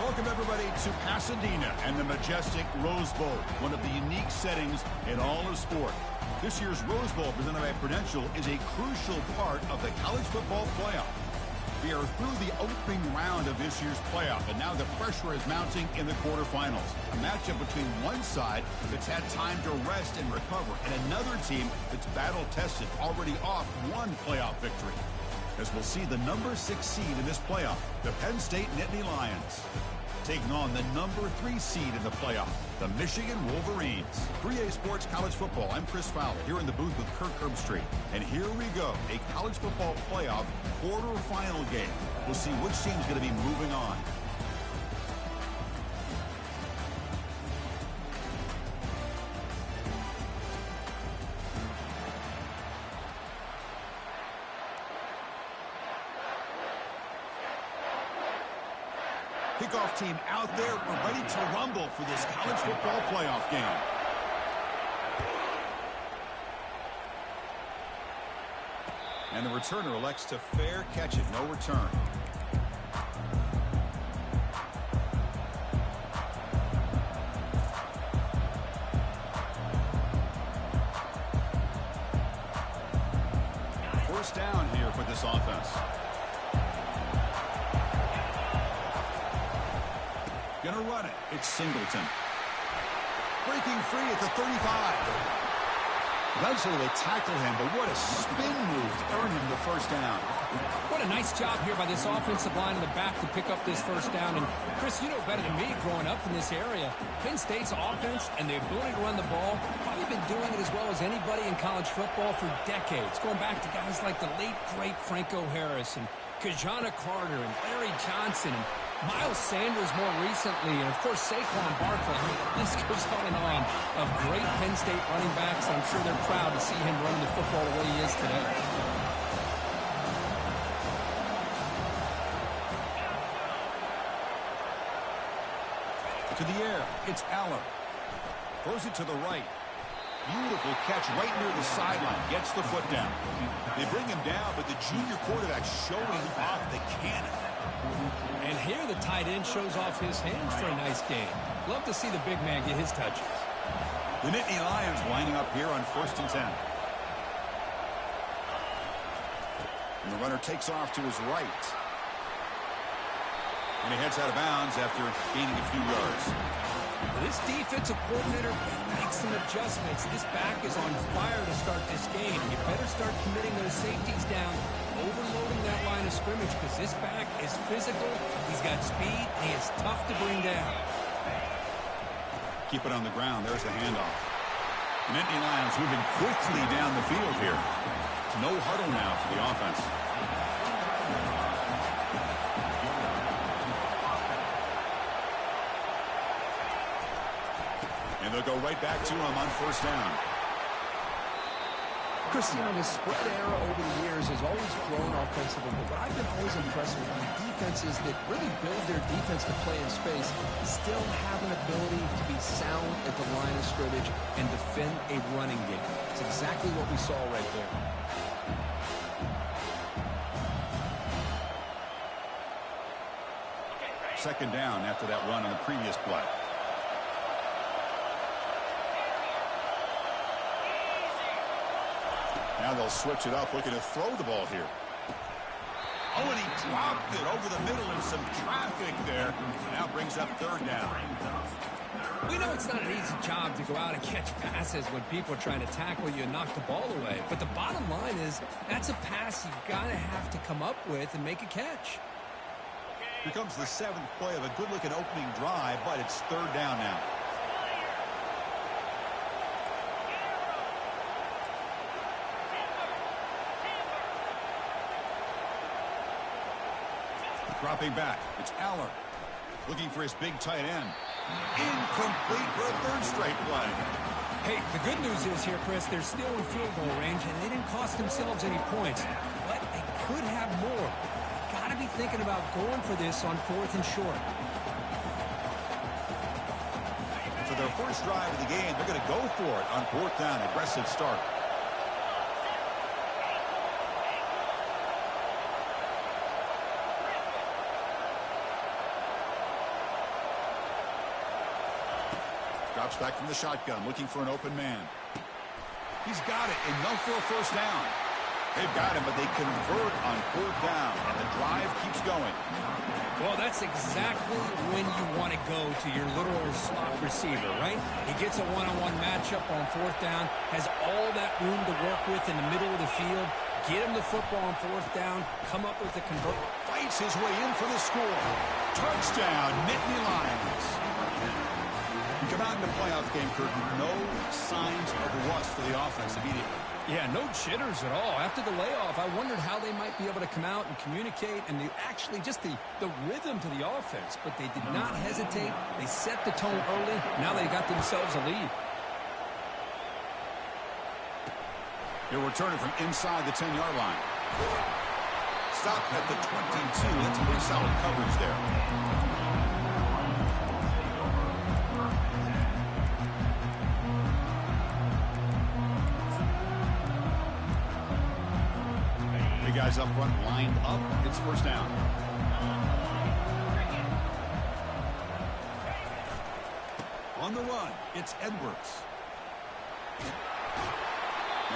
Welcome, everybody, to Pasadena and the majestic Rose Bowl, one of the unique settings in all of sport. This year's Rose Bowl, presented by Prudential, is a crucial part of the college football playoff. We are through the opening round of this year's playoff, and now the pressure is mounting in the quarterfinals. A matchup between one side that's had time to rest and recover, and another team that's battle-tested, already off one playoff victory. As we'll see the number 6 seed in this playoff, the Penn State Nittany Lions, taking on the number 3 seed in the playoff, the Michigan Wolverines. 3A Sports College Football, I'm Chris Fowler, here in the booth with Kirk Herbstreit. And here we go, a college football playoff quarterfinal game. We'll see which team's going to be moving on. Kickoff team out there. We're ready to rumble for this college football playoff game. And the returner elects to fair catch it. No return. First down here for this offense. Gonna run it. It's Singleton. Breaking free at the 35. Eventually they tackle him, but what a spin move to earn him the first down. What a nice job here by this offensive line in the back to pick up this first down. And Chris, you know better than me growing up in this area. Penn State's offense and the ability to run the ball, probably been doing it as well as anybody in college football for decades. Going back to guys like the late, great Franco Harris and Kajana Carter and Larry Johnson and Miles Sanders more recently, and of course Saquon Barkley. I mean, this goes on of great Penn State running backs. I'm sure they're proud to see him running the football the way he is today. To the air, it's Aller. Throws it to the right. Beautiful catch right near the sideline. Gets the foot down. They bring him down, but the junior quarterback showing off the cannon. And here the tight end shows off his hands for a nice game. Love to see the big man get his touches. The Nittany Lions lining up here on 1st and 10. And the runner takes off to his right. And he heads out of bounds after gaining a few yards. This defensive coordinator makes some adjustments. This back is on fire to start this game. You better start committing those safeties down, overloading that line of scrimmage, because this back is physical, he's got speed, and he is tough to bring down. Keep it on the ground. There's the handoff. The Nittany Lions moving quickly down the field here. No huddle now for the offense. And they'll go right back to him on 1st down. Chris, you know, the spread era over the years has always grown offensively, but what I've been always impressed with are defenses that really build their defense to play in space, still have an ability to be sound at the line of scrimmage and defend a running game. It's exactly what we saw right there. Second down after that run on the previous play. Now they'll switch it up, looking to throw the ball here. Oh, and he dropped it over the middle in some traffic there. Now brings up 3rd down. We know it's not an easy job to go out and catch passes when people are trying to tackle you and knock the ball away. But the bottom line is that's a pass you've got to have to come up with and make a catch. Here comes the 7th play of a good-looking opening drive, but it's 3rd down now. Dropping back, it's Aller. Looking for his big tight end. Incomplete for a 3rd straight play. Hey, the good news is here, Chris, they're still in field goal range, and they didn't cost themselves any points. But they could have more. Got to be thinking about going for this on 4th and short. So their first drive of the game, they're going to go for it on 4th down. Aggressive start. Drops back from the shotgun, looking for an open man. He's got it, enough for a first down. They've got him, but they convert on 4th down, and the drive keeps going. Well, that's exactly when you want to go to your little slot receiver, right? He gets a one-on-one matchup on 4th down, has all that room to work with in the middle of the field. Get him the football on 4th down, come up with the convert. Fights his way in for the score. Touchdown, Nittany Lions. You come out in the playoff game, Curtin, no signs of rust for the offense immediately. Yeah, no jitters at all. After the layoff, I wondered how they might be able to come out and communicate and actually just the rhythm to the offense. But they did not hesitate. They set the tone early. Now they got themselves a lead. They're returning from inside the 10-yard line. Stopped at the 22. That's pretty solid coverage there. The guys up front lined up. It's first down. On the run, it's Edwards.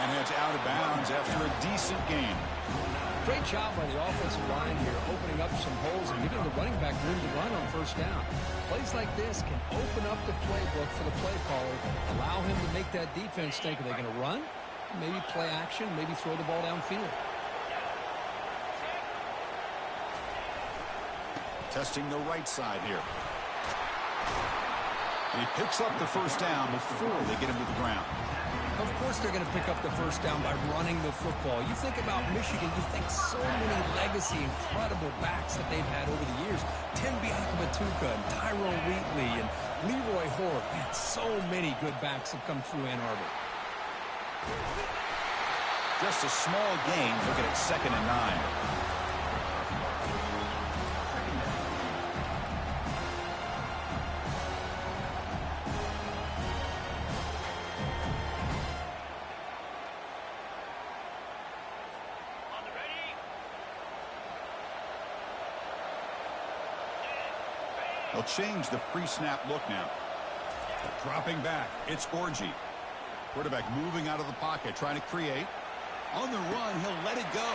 And heads out of bounds after a decent gain. Great job by the offensive line here, opening up some holes and giving the running back room to run on first down. Plays like this can open up the playbook for the play caller, allow him to make that defense think, are they going to run? Maybe play action, maybe throw the ball downfield. Testing the right side here. And he picks up the first down before they get him to the ground. Of course they're going to pick up the first down by running the football. You think about Michigan, you think so many legacy, incredible backs that they've had over the years. Tim Biakabatuka and Tyrone Wheatley and Leroy Hort. Man, so many good backs have come through Ann Arbor. Just a small gain. Looking at 2nd and 9. They'll change the pre-snap look now. Dropping back, it's Orji. Quarterback moving out of the pocket, trying to create. On the run, he'll let it go.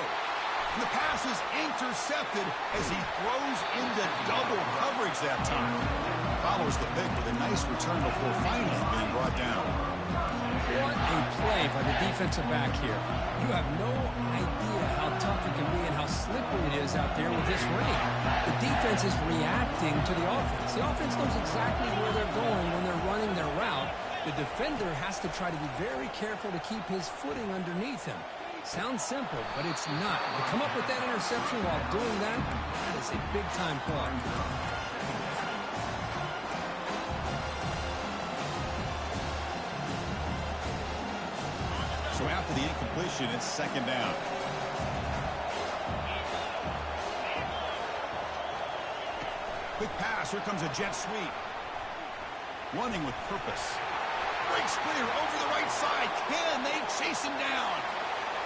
And the pass is intercepted as he throws into double coverage that time. Follows the pick with a nice return before finally being brought down. What a play by the defensive back here. You have no idea how tough it can be and how slippery it is out there with this rain. The defense is reacting to the offense. The offense knows exactly where they're going when they're running their route. The defender has to try to be very careful to keep his footing underneath him. Sounds simple, but it's not. To come up with that interception while doing that, that is a big-time play. So after the incompletion, it's 2nd down. Quick pass. Here comes a jet sweep. Running with purpose. Breaks clear over the right side. Can they chase him down?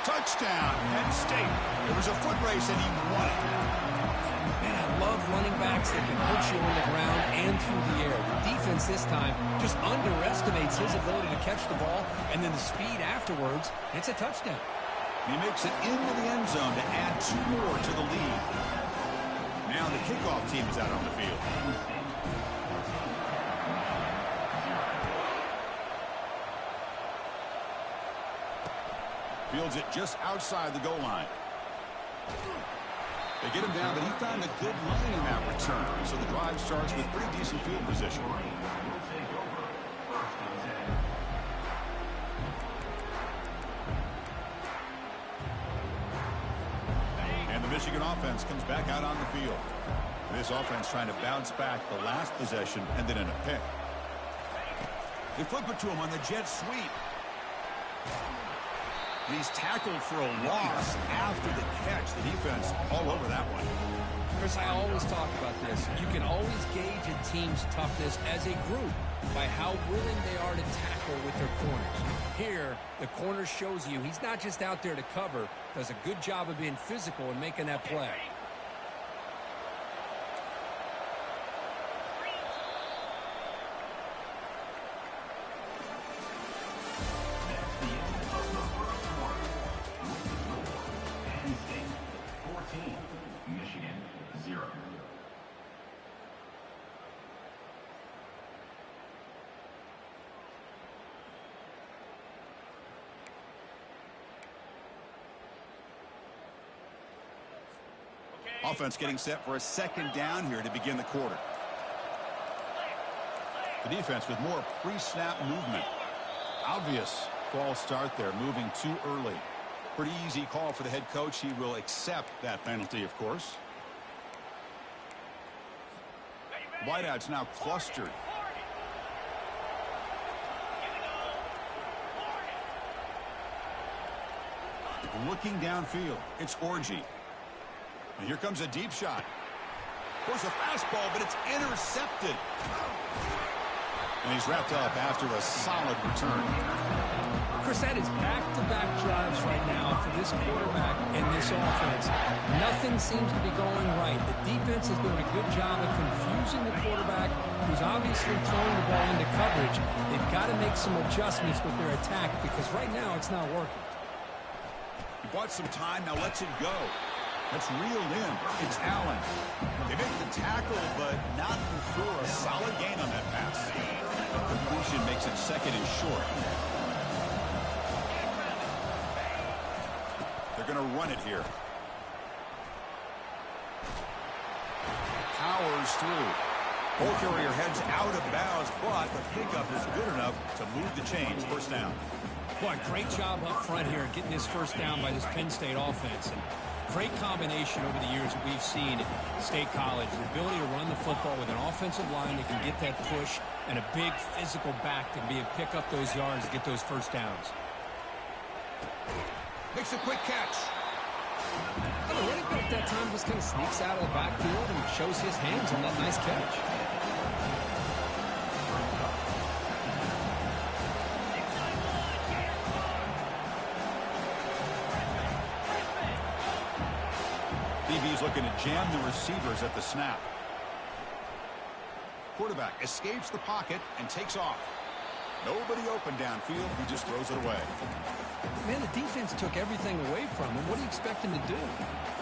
Touchdown, Penn State. It was a foot race, and he won it. Man, I love running backs that can hurt you on the ground and through the air. The defense this time just underestimates his ability to catch the ball, and then the speed afterwards. It's a touchdown. He makes it into the end zone to add 2 more to the lead. Now the kickoff team is out on the field. Fields it just outside the goal line. They get him down, but he found a good line in that return. So the drive starts with pretty decent field position. And the Michigan offense comes back out on the field. This offense trying to bounce back the last possession, ended in a pick. They flip it to him on the jet sweep. And he's tackled for a loss after the catch. The defense all over that one. Chris, I always talk about this. You can always gauge a team's toughness as a group by how willing they are to tackle with their corners. Here, the corner shows you he's not just out there to cover, does a good job of being physical and making that play. Offense getting set for a second down here to begin the quarter. The defense with more pre-snap movement. Obvious false start there, moving too early. Pretty easy call for the head coach. He will accept that penalty, of course. Wideouts now clustered. Looking downfield, it's Orgy. And here comes a deep shot. Course a fastball, but it's intercepted. And he's wrapped up after a solid return. Chris, that is back-to-back drives right now for this quarterback and this offense. Nothing seems to be going right. The defense is doing a good job of confusing the quarterback, who's obviously throwing the ball into coverage. They've got to make some adjustments with their attack because right now it's not working. He bought some time, now lets it go. That's reeled in. It's Allen. They make the tackle, but not before a solid gain on that pass. The completion makes it second and short. They're going to run it here. Powers through. Ball carrier heads out of bounds, but the pickup is good enough to move the chains. First down. Boy, great job up front here getting this first down by this Penn State offense. And great combination over the years that we've seen at State College. The ability to run the football with an offensive line that can get that push and a big physical back to be able to pick up those yards to get those first downs. Makes a quick catch. And the running back that time just kind of sneaks out of the backfield and shows his hands on that nice catch. DB's looking to jam the receivers at the snap. Quarterback escapes the pocket and takes off. Nobody open downfield. He just throws it away. Man, the defense took everything away from him. What do you expect him to do?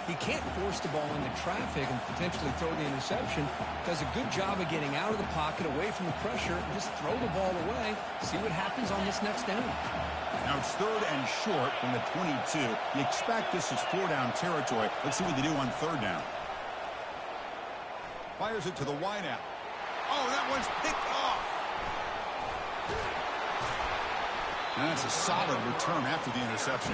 He can't force the ball into traffic and potentially throw the interception. Does a good job of getting out of the pocket, away from the pressure, and just throw the ball away. See what happens on this next down. Now it's third and short from the 22. You expect this is four-down territory. Let's see what they do on third down. Fires it to the wideout. Oh, that one's picked off. And that's a solid return after the interception.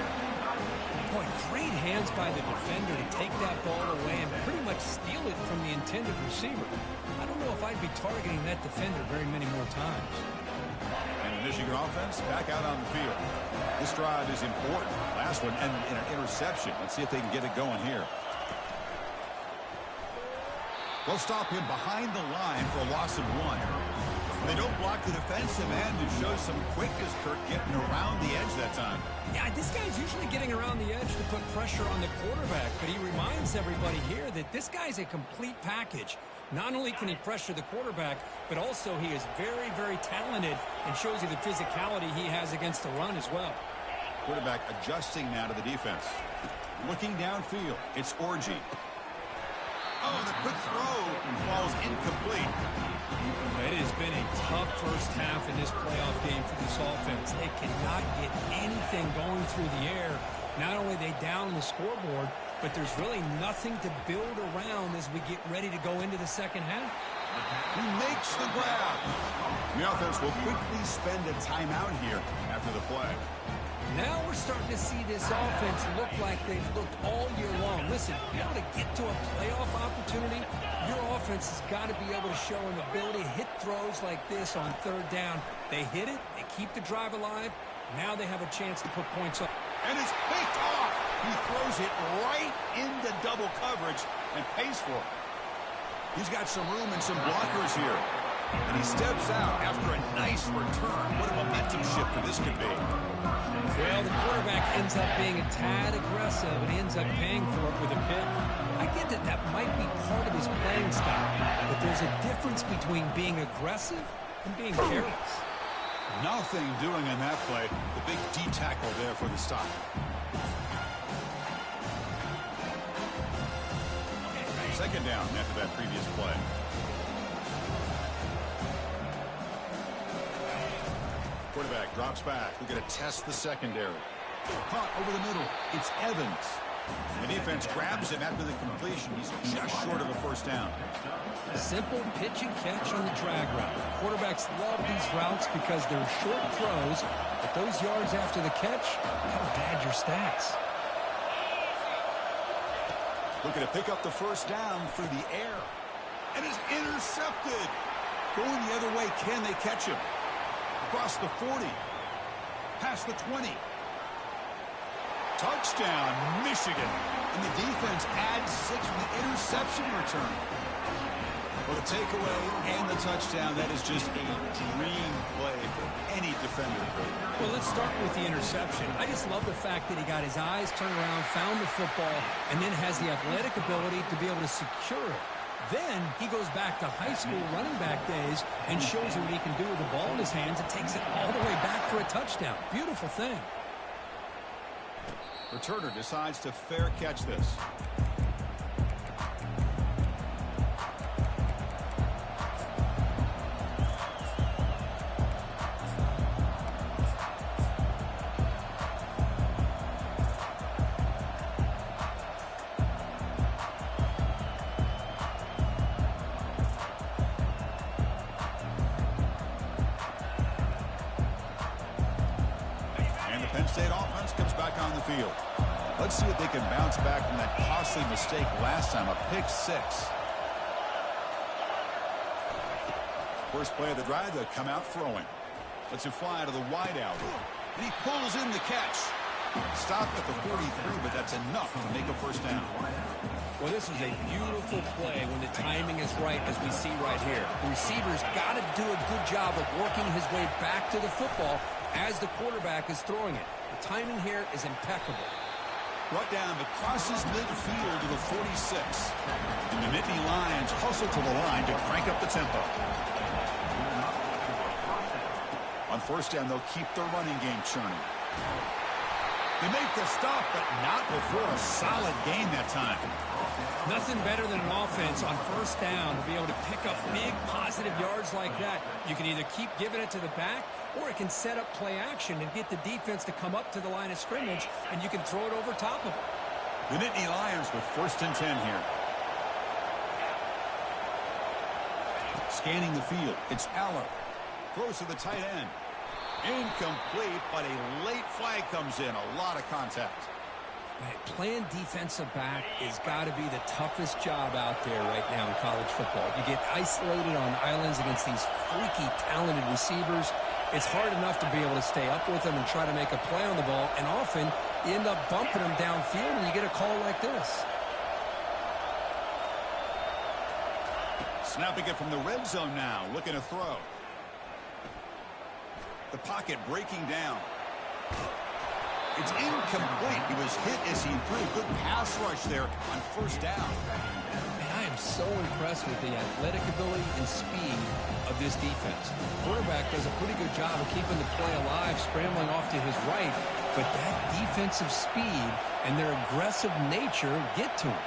Boy, great hands by the defender to take that ball away and pretty much steal it from the intended receiver. I don't know if I'd be targeting that defender very many more times. And the Michigan offense back out on the field. This drive is important. Last one ended in an interception. Let's see if they can get it going here. They'll stop him behind the line for a loss of one. They don't block the defensive end. It shows some quickness, Kirk, getting around the edge that time. Yeah, this guy's usually getting around the edge to put pressure on the quarterback, but he reminds everybody here that this guy's a complete package. Not only can he pressure the quarterback, but also he is very, very talented and shows you the physicality he has against the run as well. Quarterback adjusting now to the defense. Looking downfield, it's Orgy. Oh, the quick throw falls incomplete. It has been a tough first half in this playoff game for this offense. They cannot get anything going through the air. Not only are they down on the scoreboard, but there's really nothing to build around as we get ready to go into the second half. He makes the grab. The offense will quickly spend a timeout here after the play. Now we're starting to see this offense look like they've looked all year long. Listen, you want to get to a playoff opportunity, your offense has got to be able to show an ability to hit throws like this on third down. They hit it, they keep the drive alive. Now they have a chance to put points up. And it's picked off. He throws it right into double coverage and pays for it. He's got some room and some blockers here. And he steps out after a nice return. What a momentum shifter this could be. Well, the quarterback ends up being a tad aggressive, and he ends up paying for it with a pick. I get that that might be part of his playing style, but there's a difference between being aggressive and being careless. Nothing doing on that play. The big D tackle there for the stop. Second down after that previous play. Quarterback drops back. We're going to test the secondary. Caught over the middle. It's Evans. The defense grabs him after the completion. He's just short of a first down. Simple pitch and catch on the drag route. Quarterbacks love these routes because they're short throws, but those yards after the catch kind of pad your stats. Looking to pick up the first down through the air. And is intercepted. Going the other way, can they catch him? Across the 40. Past the 20. Touchdown, Michigan. And the defense adds 6 with the interception return. Well, the takeaway and the touchdown, that is just a dream play for any defender. Well, let's start with the interception. I just love the fact that he got his eyes turned around, found the football, and then has the athletic ability to be able to secure it. Then he goes back to high school running back days and shows you what he can do with the ball in his hands and takes it all the way back for a touchdown. Beautiful thing. Returner decides to fair catch this. Penn State offense comes back on the field. Let's see if they can bounce back from that costly mistake last time, a pick 6. First play of the drive, they'll come out throwing. Lets him fly to the wideout. And he pulls in the catch. Stopped at the 43, but that's enough to make a first down. Well, this is a beautiful play when the timing is right, as we see right here. The receiver's got to do a good job of working his way back to the football as the quarterback is throwing it. The timing here is impeccable. Brought down, but crosses midfield to the 46. And the Nittany Lions hustle to the line to crank up the tempo. On first down, they'll keep their running game churning. They make the stop, but not before a solid gain that time. Nothing better than an offense on first down to be able to pick up big positive yards like that. You can either keep giving it to the back, or it can set up play action and get the defense to come up to the line of scrimmage, and you can throw it over top of it. The Nittany Lions with 1st and 10 here. Scanning the field, it's Aller. Throws to the tight end. Incomplete, but a late flag comes in. A lot of contact. Man, playing defensive back has got to be the toughest job out there right now in college football. You get isolated on islands against these freaky, talented receivers. It's hard enough to be able to stay up with them and try to make a play on the ball, and often you end up bumping them downfield and you get a call like this. Snapping it from the red zone now, looking to throw. The pocket breaking down. It's incomplete. He was hit as he threw. Good pass rush there on first down. Man, I am so impressed with the athletic ability and speed of this defense. The quarterback does a pretty good job of keeping the play alive, scrambling off to his right, but that defensive speed and their aggressive nature get to him.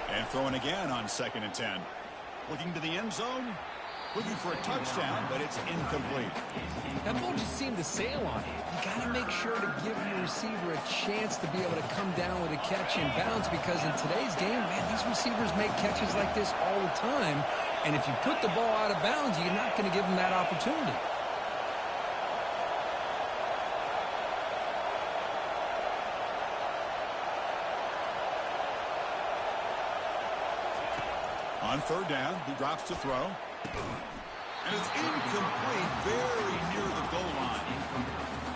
And throwing again on 2nd and 10. Looking to the end zone. Looking for a touchdown, but it's incomplete. That ball just seemed to sail on him. You got to make sure to give your receiver a chance to be able to come down with a catch in bounds, because in today's game, man, these receivers make catches like this all the time. And if you put the ball out of bounds, you're not going to give them that opportunity. On 3rd down, he drops to throw. And it's incomplete, very near the goal line.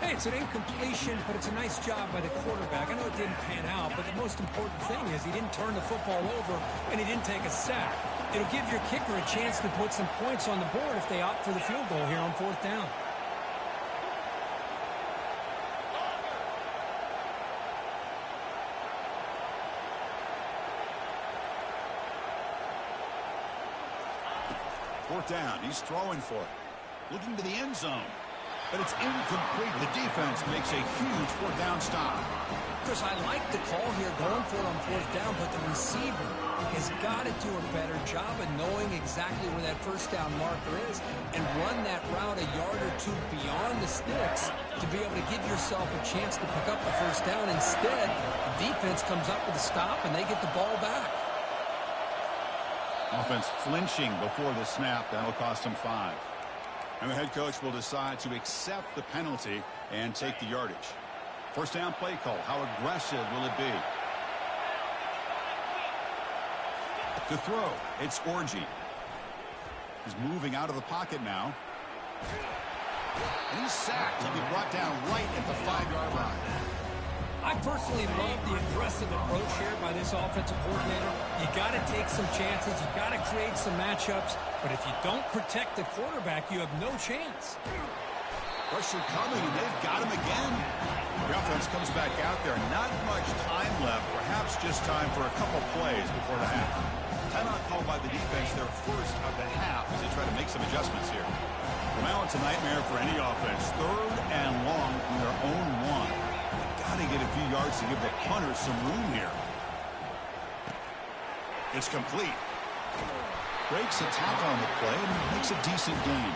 Hey, it's an incompletion, but it's a nice job by the quarterback. I know it didn't pan out, but the most important thing is he didn't turn the football over and he didn't take a sack. It'll give your kicker a chance to put some points on the board if they opt for the field goal here on 4th down. Fourth down, he's throwing for it. Looking to the end zone. but it's incomplete. The defense makes a huge fourth down stop. Chris, I like the call here going for it on fourth down, but the receiver has got to do a better job of knowing exactly where that first down marker is and run that route a yard or two beyond the sticks to be able to give yourself a chance to pick up the first down. Instead, the defense comes up with a stop and they get the ball back. Offense flinching before the snap. That'll cost him 5. And the head coach will decide to accept the penalty and take the yardage. First down play call. How aggressive will it be? To throw, it's Orgy. He's moving out of the pocket now. And he's sacked. He'll be brought down right at the 5-yard line. I personally love the aggressive approach here by this offensive coordinator. You got to take some chances. You got to create some matchups. But if you don't protect the quarterback, you have no chance. Pressure coming, and they've got him again. The offense comes back out there. Not much time left. Perhaps just time for a couple plays before the half. Timeout called by the defense, their first of the half, as they try to make some adjustments here. Well, now it's a nightmare for any offense. 3rd and long from their own 1. Got to get a few yards to give the punters some room here. It's complete. Breaks a tackle on the play and makes a decent gain.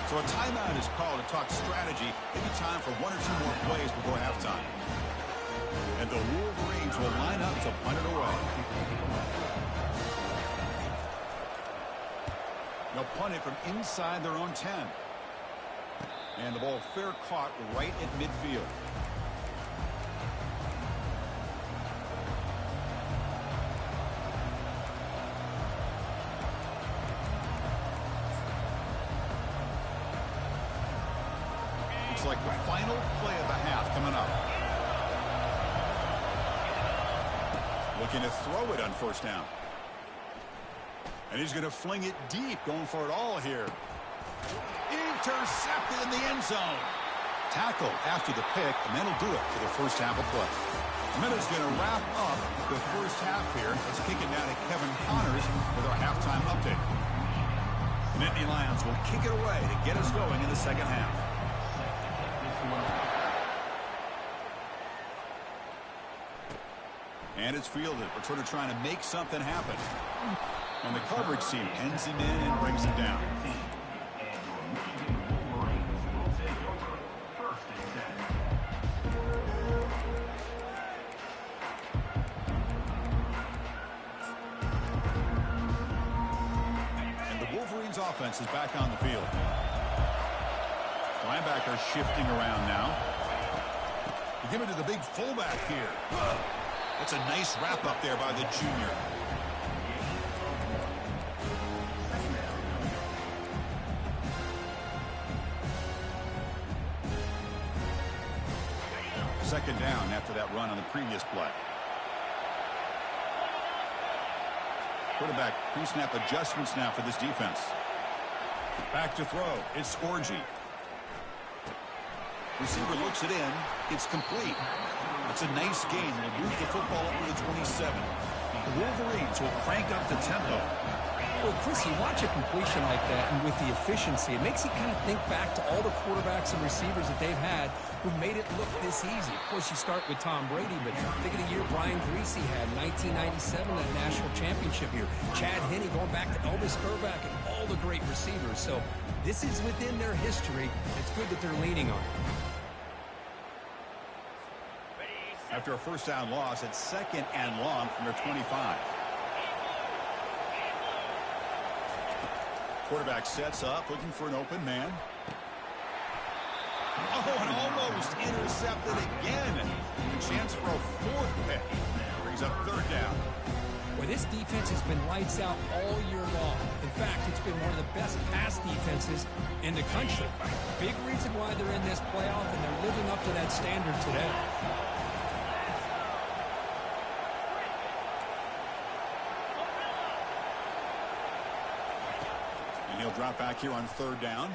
So a timeout is called to talk strategy. Maybe time for 1 or 2 more plays before halftime. And the Wolverines will line up to punt it away. They'll punt it from inside their own 10. And the ball fair caught right at midfield. Looks like the final play of the half coming up. Looking to throw it on first down. And he's going to fling it deep, going for it all here. Intercepted in the end zone. Tackle after the pick, and that'll do it for the first half of play. The minute's going to wrap up the first half here. Let's kick it down to Kevin Connors with our halftime update. The Nittany Lions will kick it away to get us going in the second half. And it's fielded. We're sort of trying to make something happen. And the coverage team pins him in and brings him down. And the Wolverines offense is back on the field. Linebacker shifting around now. We give it to the big fullback here. That's a nice wrap up there by the junior. Second down after that run on the previous play. Quarterback pre-snap adjustments now for this defense. Back to throw. It's Orgy. Receiver looks it in. It's complete. It's a nice gain. They'll move the football up to the 27. The Wolverines will crank up the tempo. Well, Chris, you watch a completion like that, and with the efficiency, it makes you kind of think back to all the quarterbacks and receivers that they've had who made it look this easy. Of course, you start with Tom Brady, but think of the year Brian Greasy had, 1997, that national championship year. Chad Henne going back to Elvis Grbac and all the great receivers. So this is within their history. It's good that they're leaning on it. After a first down loss, it's 2nd and long from their 25. Quarterback sets up, looking for an open man. Oh, and almost intercepted again. A chance for a 4th pick. Brings up 3rd down. Well, this defense has been lights out all year long. In fact, it's been one of the best pass defenses in the country. Big reason why they're in this playoff, and they're living up to that standard today. He'll drop back here on 3rd down.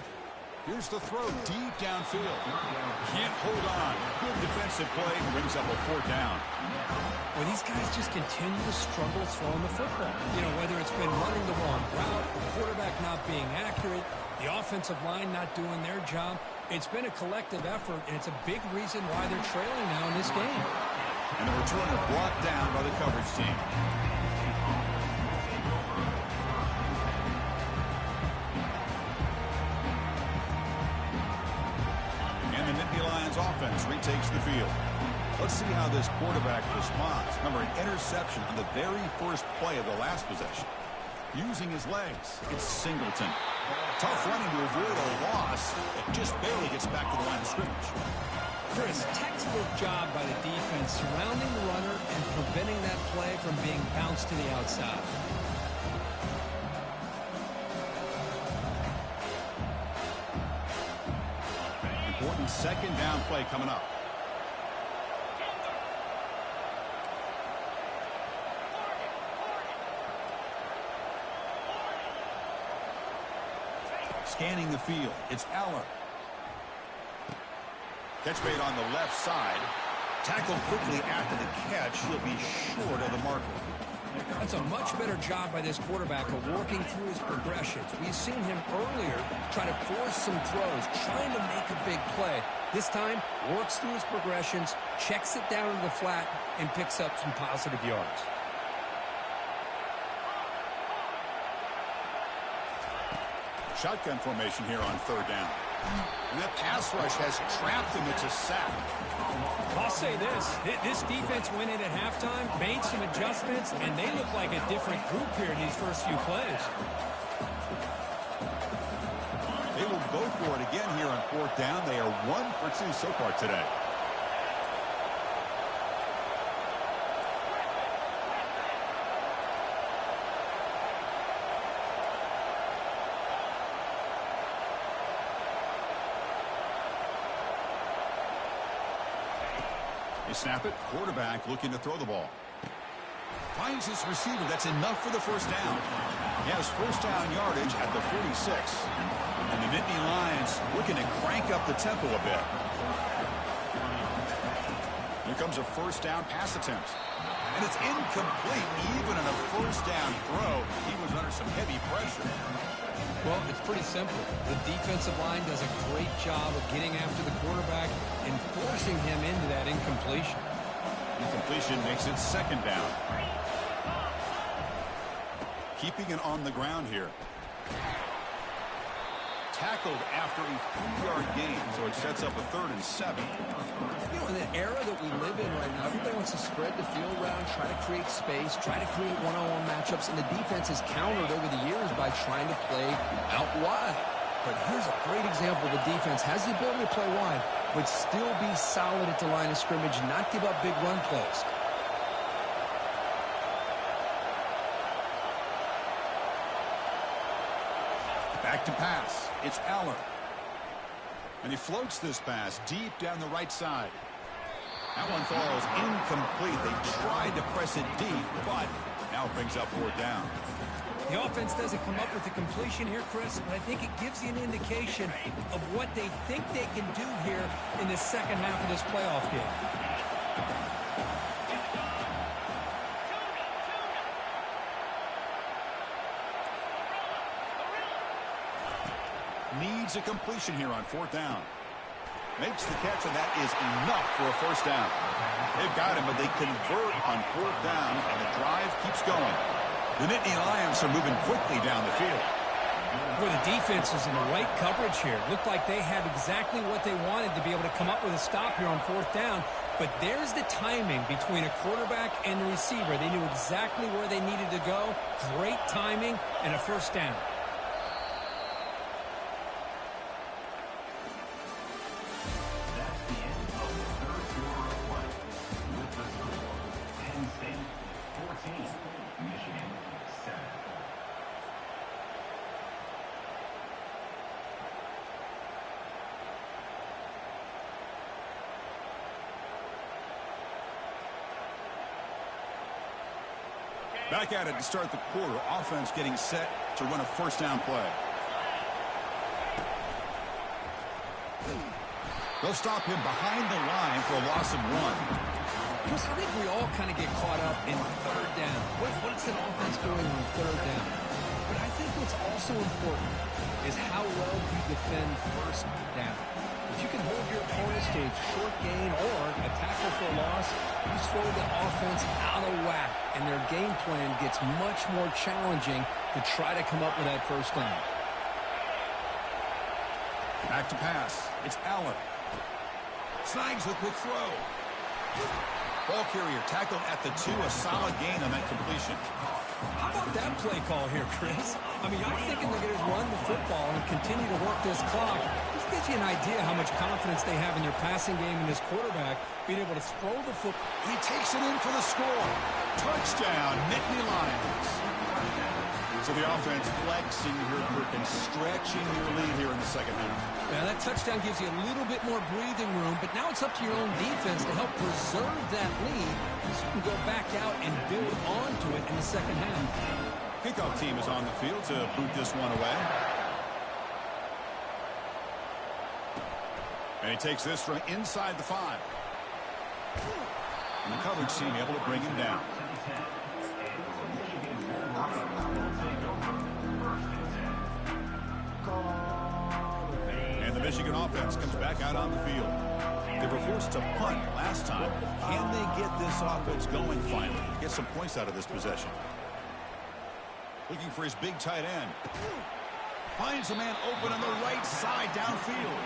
Here's the throw deep downfield. Can't hold on. Good defensive play. Brings up a 4th down. Well, these guys just continue to struggle throwing the football. You know, whether it's been running the wrong route, the quarterback not being accurate, The offensive line not doing their job. It's been a collective effort, and it's a big reason why they're trailing now in this game. And the returner brought down by the coverage team. And the Nittany Lions offense retakes the field. Let's see how this quarterback responds. Remember, an interception on the very first play of the last possession. Using his legs, it's Singleton. Tough running to avoid a loss. It just barely gets back to the line of scrimmage. Chris, textbook job by the defense surrounding the runner and preventing that play from being bounced to the outside. Important second down play coming up. Scanning the field, it's Aller. Catch made on the left side. Tackled quickly after the catch. He'll be short of the marker. That's a much better job by this quarterback of working through his progressions. We've seen him earlier try to force some throws, trying to make a big play. This time, works through his progressions, checks it down to the flat, and picks up some positive yards. Shotgun formation here on third down. And that pass rush has trapped him. It's a sack. I'll say this defense went in at halftime, made some adjustments, and they look like a different group here in these first few plays. They will go for it again here on fourth down. They are 1 for 2 so far today. Snap it. Quarterback looking to throw the ball. Finds his receiver. That's enough for the first down. He has first down yardage at the 46. And the Nittany Lions looking to crank up the tempo a bit. Here comes a first down pass attempt. And it's incomplete. Even on a first down throw, he was under some heavy pressure. Well, it's pretty simple. The defensive line does a great job of getting after the quarterback and forcing him into that incompletion. Incompletion makes it second down. Keeping it on the ground here. Tackled after a 3-yard gain, so it sets up a 3rd and 7. You know, in the era that we live in right now, everybody wants to spread the field around, try to create space, try to create one-on-one matchups, and the defense has countered over the years by trying to play out wide. But here's a great example. The defense has the ability to play wide, but still be solid at the line of scrimmage, not give up big run plays. Back to pass. It's Aller. And he floats this pass deep down the right side. That one falls incomplete. They tried to press it deep, but now it brings up fourth down. The offense doesn't come up with the completion here, Chris, but I think it gives you an indication of what they think they can do here in the second half of this playoff game. Needs a completion here on fourth down. Makes the catch, and that is enough for a first down. They've got him, but they convert on fourth down, and the drive keeps going. The Nittany Lions are moving quickly down the field. Boy, the defense is in the right coverage here. Looked like they had exactly what they wanted to be able to come up with a stop here on fourth down. But there's the timing between a quarterback and the receiver. They knew exactly where they needed to go. Great timing and a first down. Back at it to start the quarter. Offense getting set to run a first down play. They'll stop him behind the line for a loss of 1. Chris, I think we all kind of get caught up in third down. What's an offense doing on third down? But I think what's also important is how well you defend first down. If you can hold your opponents to a short gain or a tackle for a loss, you throw the offense out of whack, and their game plan gets much more challenging to try to come up with that first down. Back to pass. It's Allen. Snags the quick throw. Ball carrier tackled at the 2. A solid gain on that completion. How about that play call here, Chris? I mean, I'm thinking they're going to run the football and continue to work this clock. This gives you an idea how much confidence they have in their passing game and this quarterback being able to throw the football. He takes it in for the score. Touchdown, Nittany Lions. So the offense flexing here, and stretching your lead here in the second half. Yeah, that touchdown gives you a little bit more breathing room, but now it's up to your own defense to help preserve that lead so you can go back out and build onto it in the second half. Kickoff team is on the field to boot this one away. And he takes this from inside the 5. And the coverage team able to bring him down. And the Michigan offense comes back out on the field. They were forced to punt last time. Can they get this offense going finally? Get some points out of this possession. Looking for his big tight end. Finds a man open on the right side downfield.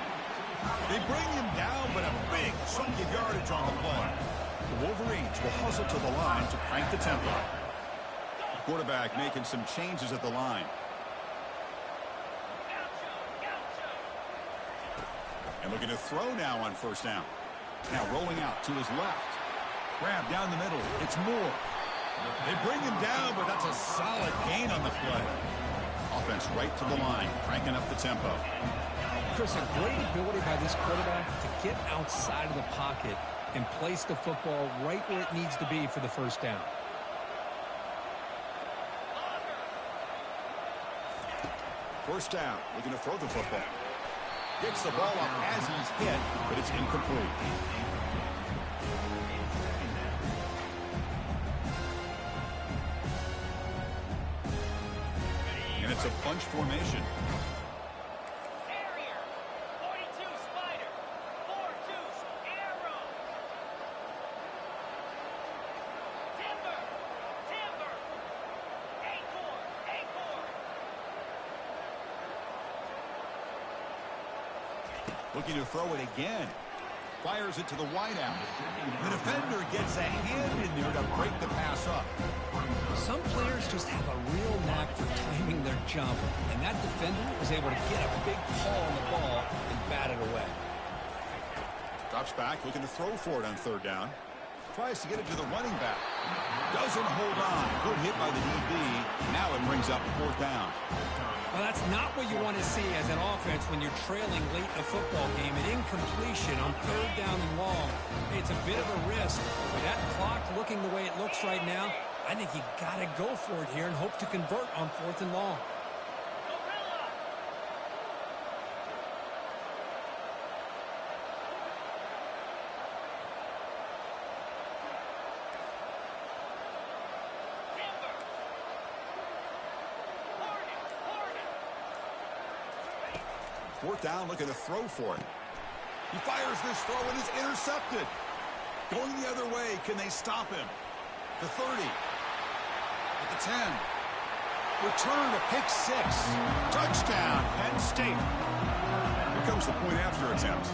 They bring him down, but a big chunk of yardage on the play. The Wolverines will hustle to the line to crank the tempo. Quarterback making some changes at the line. And looking to throw now on first down. Now rolling out to his left. Grab down the middle. It's Moore. They bring him down, but that's a solid gain on the play. Offense right to the line, cranking up the tempo. Chris, a great ability by this quarterback to get outside of the pocket and place the football right where it needs to be for the first down. First down, looking to throw the football. Gets the ball up as he's hit, but it's incomplete. And it's a bunch formation. Carrier, 42 Spider, 4-2 Arrow. Timber, Acorn. Looking to throw it again. Fires it to the wideout. The defender gets a hand in there to break the pass up. Some players just have a real knack for timing their jump, and that defender was able to get a big paw on the ball and bat it away. Drops back, looking to throw for it on third down. Tries to get it to the running back. Doesn't hold on. Good hit by the DB. Now it brings up fourth down. Well, that's not what you want to see as an offense when you're trailing late in a football game. An incompletion on third down and long. It's a bit of a risk. With that clock looking the way it looks right now, I think you got to go for it here and hope to convert on fourth and long. Fourth down, looking to throw for it. He fires this throw and is intercepted. Going the other way, can they stop him? The 30. At the 10. Return to pick 6. Touchdown, Penn State. Here comes the point after attempt.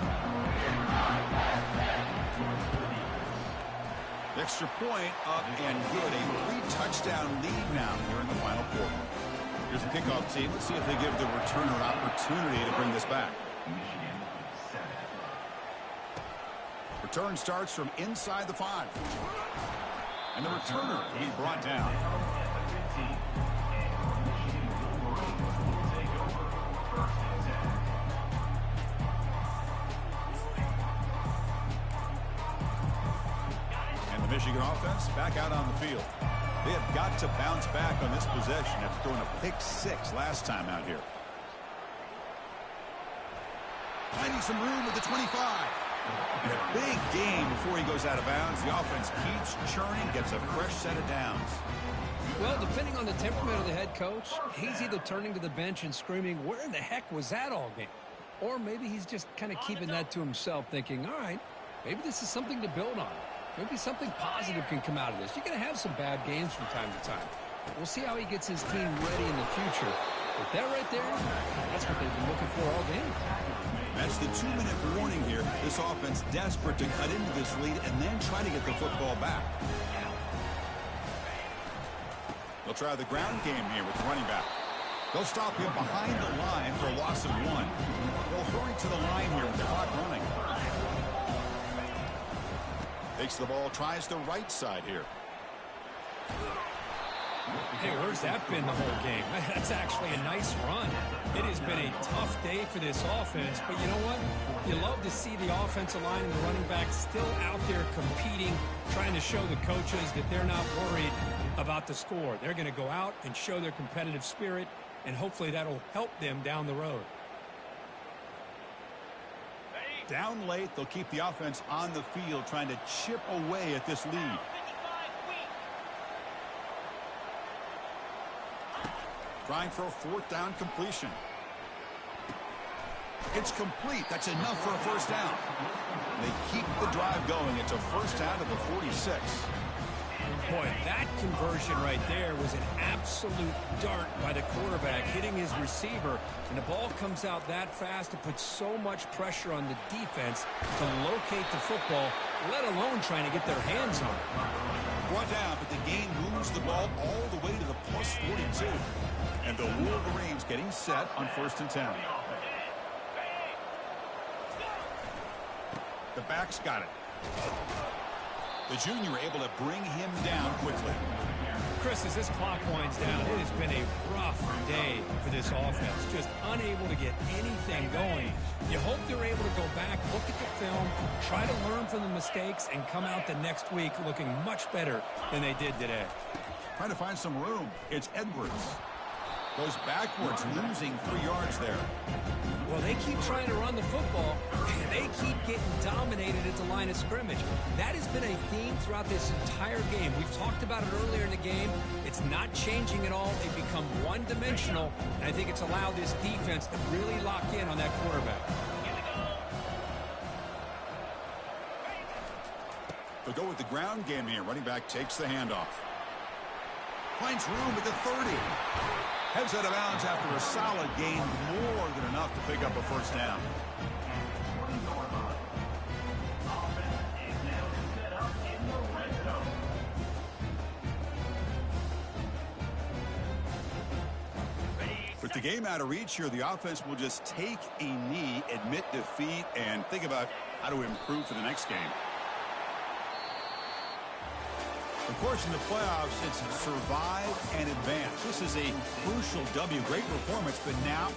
Extra point up and good. A 3-touchdown lead now here in the final quarter. Here's the kickoff team. Let's see if they give the returner an opportunity to bring this back. Return starts from inside the 5. And the returner will be brought down. And the Michigan offense back out on the field. They have got to bounce back on this possession after throwing a pick 6 last time out here. Finding some room at the 25. And a big game before he goes out of bounds. The offense keeps churning, gets a fresh set of downs. Well, depending on the temperament of the head coach, he's either turning to the bench and screaming, where in the heck was that all game? Or maybe he's just kind of keeping that to himself, thinking, all right, maybe this is something to build on. Maybe something positive can come out of this. You're going to have some bad games from time to time. We'll see how he gets his team ready in the future. But that right there, that's what they've been looking for all game. That's the 2-minute warning here. This offense desperate to cut into this lead and then try to get the football back. They'll try the ground game here with the running back. They'll stop him behind the line for a loss of 1. They'll hurry to the line here with the clock running. Takes the ball, tries the right side here. Hey, where's that been the whole game? That's actually a nice run. It has been a tough day for this offense, but you know what? You love to see the offensive line and the running back still out there competing, trying to show the coaches that they're not worried about the score. They're going to go out and show their competitive spirit, and hopefully that'll help them down the road. Down late, they'll keep the offense on the field, trying to chip away at this lead. Trying for a 4th down completion. It's complete. That's enough for a first down. They keep the drive going. It's a first down to the 46. Boy, that conversion right there was an absolute dart by the quarterback, hitting his receiver, and the ball comes out that fast. It puts so much pressure on the defense to locate the football, let alone trying to get their hands on it. Brought down, but the game moves the ball all the way to the plus 42. And the Wolverines getting set on 1st and 10. The back's got it. The junior able to bring him down quickly. Chris, as this clock winds down, it has been a rough day for this offense. Just unable to get anything going. You hope they're able to go back, look at the film, try to learn from the mistakes, and come out the next week looking much better than they did today. Trying to find some room. It's Edwards. Goes backwards, losing 3 yards there. Well, they keep trying to run the football, and they keep getting dominated at the line of scrimmage. That has been a theme throughout this entire game. We've talked about it earlier in the game. It's not changing at all. They've become one-dimensional, and I think it's allowed this defense to really lock in on that quarterback. They'll go with the ground game here. Running back takes the handoff. Finds room at the 30. Heads out of bounds after a solid gain, more than enough to pick up a first down. With the game out of reach here, the offense will just take a knee, admit defeat, and think about how to improve for the next game. Of course, in the playoffs, it's survive and advance. This is a crucial W. Great performance, but now